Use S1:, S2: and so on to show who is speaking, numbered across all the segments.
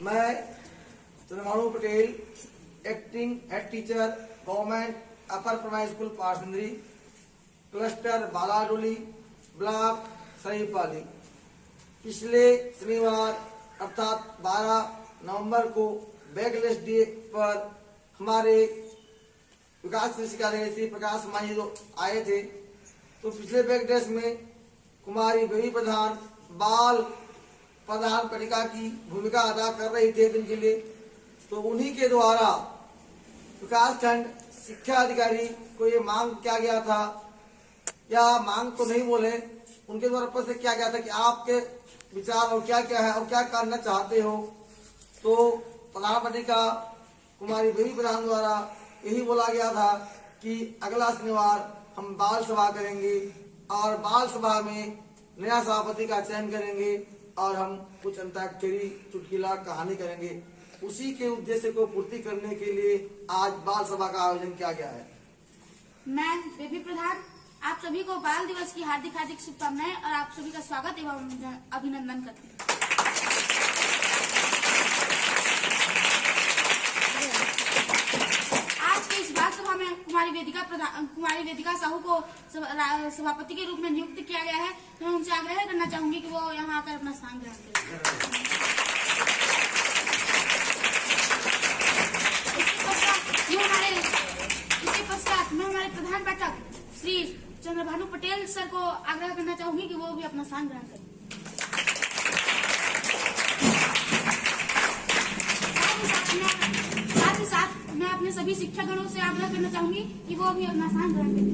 S1: मैं Chandrabhanu Patel, acting head teacher, government upper primary school Parsindari, cluster Baladoli, block Saripali, पिछले शनिवार अर्थात 12 नवंबर को बैकलेस डे पर हमारे विकास शिक्षालय श्री प्रकाश माही आए थे। तो पिछले बैकलेस में कुमारी बेबी प्रधान बाल प्रधान पटिका की भूमिका अदा कर रही थे दिन के लिए। तो उन्हीं के द्वारा विकास खंड शिक्षा अधिकारी को ये मांग किया गया था, या मांग तो नहीं बोले, उनके द्वारा पर से किया गया था कि आपके विचार और क्या क्या है और क्या करना चाहते हो। तो प्रधान पटिका कुमारी बेबी प्रधान द्वारा यही बोला गया था कि अगला शनिवार हम बाल सभा करेंगे और बाल सभा में नया सभापति का चयन करेंगे और हम कुछ अंताक्षरी चुटकुला कहानी करेंगे। उसी के उद्देश्य को पूर्ति करने के लिए आज बाल सभा का आयोजन किया गया है।
S2: मैं बेबी प्रधान आप सभी को बाल दिवस की हार्दिक हार्दिक शुभकामनाएं और आप सभी का स्वागत एवं अभिनंदन करती हूँ। आज के इस बाल सभा में कुमारी वेदिका साहू को सभापति के रूप में नियुक्त किया गया है। मैं उनसे आग्रह करना चाहूंगी कि वो यहाँ आकर अपना स्थान ग्रहण करें। इसके पश्चात मैं हमारे प्रधान पाठक श्री चंद्रभानु पटेल सर को आग्रह करना चाहूंगी कि वो भी अपना स्थान ग्रहण करें। साथ ही साथ मैं अपने सभी शिक्षकगणों से आग्रह करना चाहूंगी कि वो भी अपना स्थान ग्रहण करें।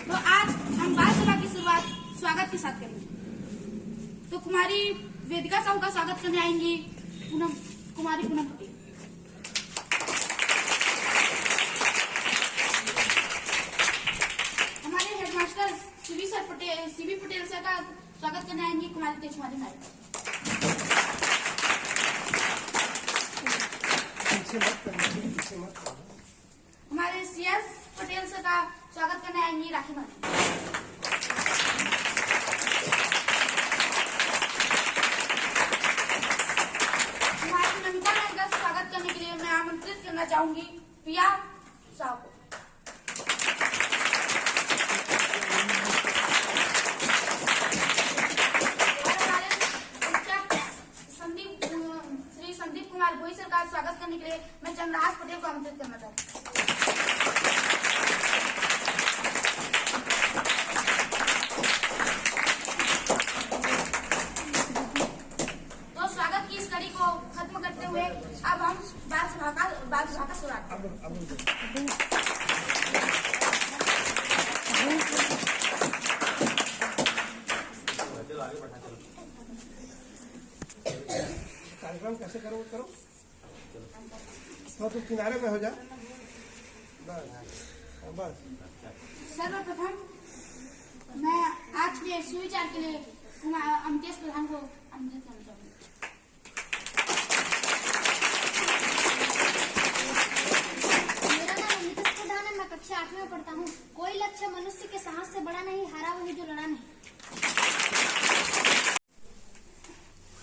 S2: तो आज हम बाल सभा की शुरुआत स्वागत के साथ करेंगे। तो कुमारी वेदिका साहू का स्वागत करने आएंगी कुमारी पूनम पटेल। हमारे हेडमास्टर सीबी पटेल सर का स्वागत करने आएंगी कुमारी तेजकुमारी नायक। हमारे सीएस पटेल सर का स्वागत करने आएंगी राखी माली। आमंत्रित करना चाहूंगी पिया साहब को। श्री संदीप कुमार भोई सर का स्वागत करने के लिए मैं चंद्रहास पटेल को आमंत्रित करना चाहूंगी। तो स्वागत की इस कड़ी को खत्म करते हुए अब हम बाल सभा का शुरुआत
S3: कार्यक्रम कैसे करो तो किनारे में हो जा। बस
S2: सर्वप्रथम मैं आज के सुविचार के लिए अमितेश प्रधान को आमंत्रित करना चाहूंगी।
S4: मैं कक्षा 8 में पढ़ता हूँ। कोई लक्ष्य मनुष्य के साहस से बड़ा नहीं, हारा वही जो लड़ा नहीं।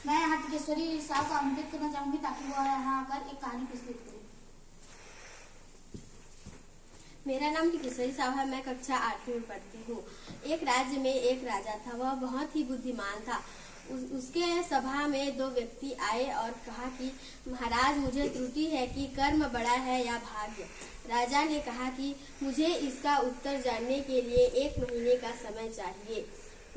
S2: मैं यहाँ टिकेश्वरी साहब को आमंत्रित करना चाहूंगी ताकि वो यहाँ आकर एक कहानी प्रस्तुत करें।
S5: मेरा नाम टिकेश्वरी साहू है। मैं कक्षा 8 में पढ़ती हूँ। एक राज्य में एक राजा था। वह बहुत ही बुद्धिमान था। उसके सभा में 2 व्यक्ति आए और कहा कि महाराज, मुझे त्रुटि है कि कर्म बड़ा है या भाग्य। राजा ने कहा कि मुझे इसका उत्तर जानने के लिए 1 महीने का समय चाहिए।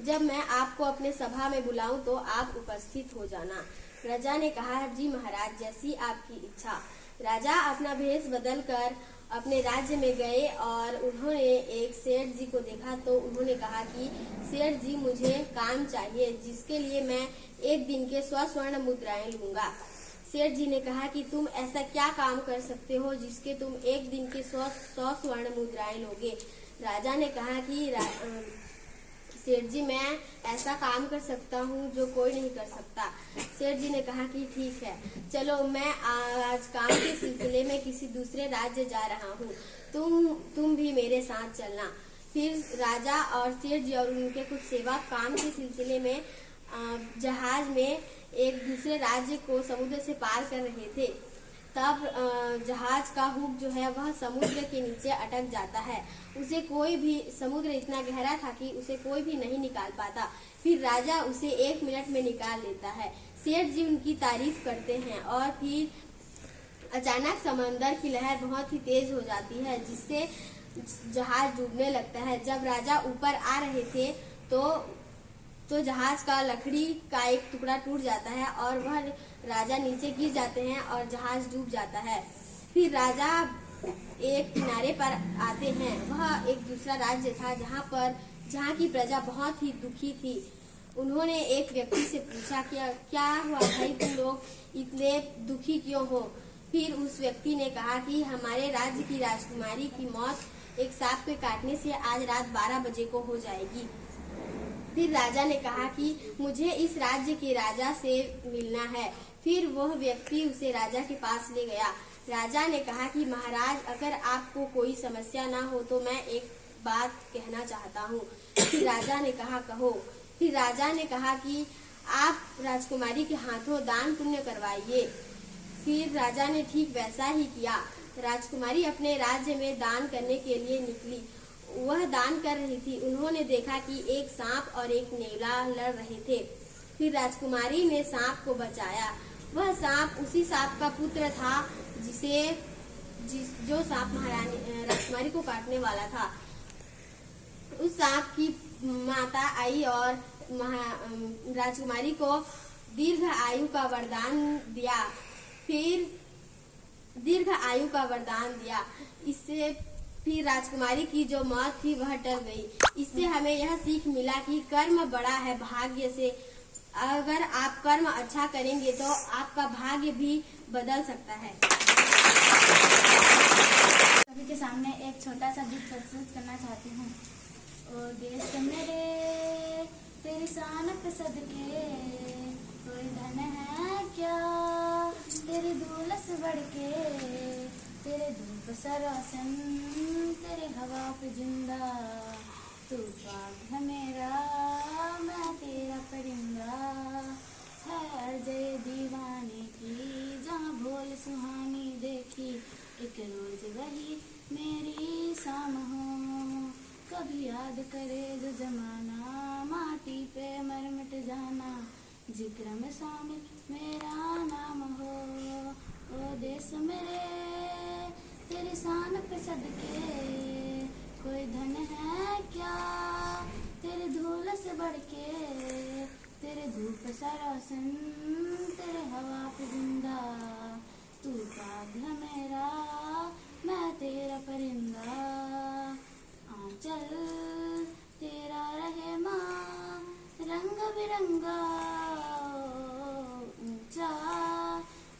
S5: जब मैं आपको अपने सभा में बुलाऊं तो आप उपस्थित हो जाना। राजा ने कहा, जी महाराज, जैसी आपकी इच्छा। राजा अपना भेष बदलकर अपने राज्य में गए और उन्होंने एक सेठ जी को देखा। तो उन्होंने कहा कि सेठ जी, मुझे काम चाहिए जिसके लिए मैं 1 दिन के 100 स्वर्ण मुद्राएं लूंगा। सेठ जी ने कहा कि तुम ऐसा क्या काम कर सकते हो जिसके तुम 1 दिन के 100 स्वर्ण मुद्राएं लोगे। राजा ने कहा कि सेठ जी, मैं ऐसा काम कर सकता हूँ जो कोई नहीं कर सकता। सेठ जी ने कहा कि ठीक है, चलो मैं आज काम के सिलसिले में किसी दूसरे राज्य जा रहा हूँ, तुम भी मेरे साथ चलना। फिर राजा और सेठ जी और उनके कुछ सेवा काम के सिलसिले में जहाज में एक दूसरे राज्य को समुद्र से पार कर रहे थे। तब जहाज का हुक जो है वह समुद्र के नीचे अटक जाता है। उसे कोई भी, समुद्र इतना गहरा था कि उसे कोई भी नहीं निकाल पाता। फिर राजा उसे 1 मिनट में निकाल लेता है। सेठ जी उनकी तारीफ करते हैं और फिर अचानक समंदर की लहर बहुत ही तेज हो जाती है, जिससे जहाज डूबने लगता है। जब राजा ऊपर आ रहे थे तो जहाज का लकड़ी का एक टुकड़ा टूट जाता है और वह राजा नीचे गिर जाते हैं और जहाज डूब जाता है। फिर राजा एक किनारे पर आते हैं। वह एक दूसरा राज्य था जहाँ की प्रजा बहुत ही दुखी थी। उन्होंने एक व्यक्ति से पूछा कि क्या हुआ भाई, तुम लोग इतने दुखी क्यों हो? फिर उस व्यक्ति ने कहा कि हमारे राज्य की राजकुमारी की मौत एक सांप के काटने से आज रात 12 बजे को हो जाएगी। फिर राजा ने कहा कि मुझे इस राज्य के राजा से मिलना है। फिर वह व्यक्ति उसे राजा के पास ले गया। राजा ने कहा कि महाराज, अगर आपको कोई समस्या ना हो तो मैं एक बात कहना चाहता हूँ। फिर राजा ने कहा, कहो। फिर राजा ने कहा कि आप राजकुमारी के हाथों दान पुण्य करवाइए। फिर राजा ने ठीक वैसा ही किया। राजकुमारी अपने राज्य में दान करने के लिए निकली। वह दान कर रही थी। उन्होंने देखा कि एक सांप और एक नेवला लड़ रहे थे। फिर राजकुमारी ने सांप को बचाया। वह सांप उसी सांप का पुत्र था जो सांप राजकुमारी को काटने वाला था। उस सांप की माता आई और राजकुमारी को दीर्घ आयु का वरदान दिया। इससे फिर राजकुमारी की जो मौत थी वह टल गई। इससे हमें यह सीख मिला कि कर्म बड़ा है भाग्य से। अगर आप कर्म अच्छा करेंगे तो आपका भाग्य भी बदल सकता है।
S2: सभी के सामने एक छोटा सा गीत प्रस्तुत करना चाहती हूँ। ओ देश मेरे तेरी शान पे सदके, कोई धन है क्या तेरी धूल से बढ़ के, तेरे धूप सरासन तेरे हवा पे जिंदा, तू पाग है मेरा मैं तेरा परिंदा, है अर्ज़े दीवाने की जहाँ भोल सुहानी देखी, एक रोज वही मेरी शाम हो, कभी याद करे जो जमाना माटी पे मर मिट जाना, जिक्र में शामिल मेरा नाम हो। ओ देश मेरे तेरी शान पे सदके, कोई धन है क्या तेरे धूल से बढ़ के, तेरे धूप सा रोशन तेरे हवा पे जिंदा, तू पाग है मेरा मैं तेरा परिंदा, आंचल तेरा रहे माँ रंग बिरंगा, ऊंचा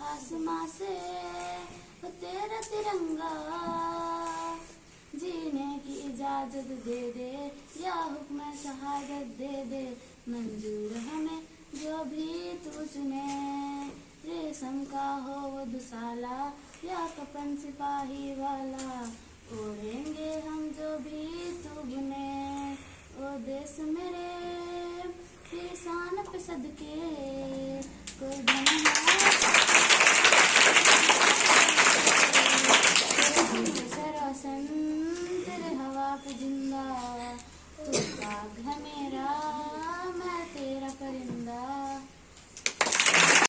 S2: आसमां से तेरा तिरंगा, जीने की इजाजत दे दे या हुक्म शहादत दे दे, मंजूर हमें जो भी तू चुने, रेशम का हो वो दुसाला या कफन सिपाही वाला, ओढ़ेंगे हम जो भी तू बुने। ओ देश मेरे तेरी शान पे सदके, कोई धन है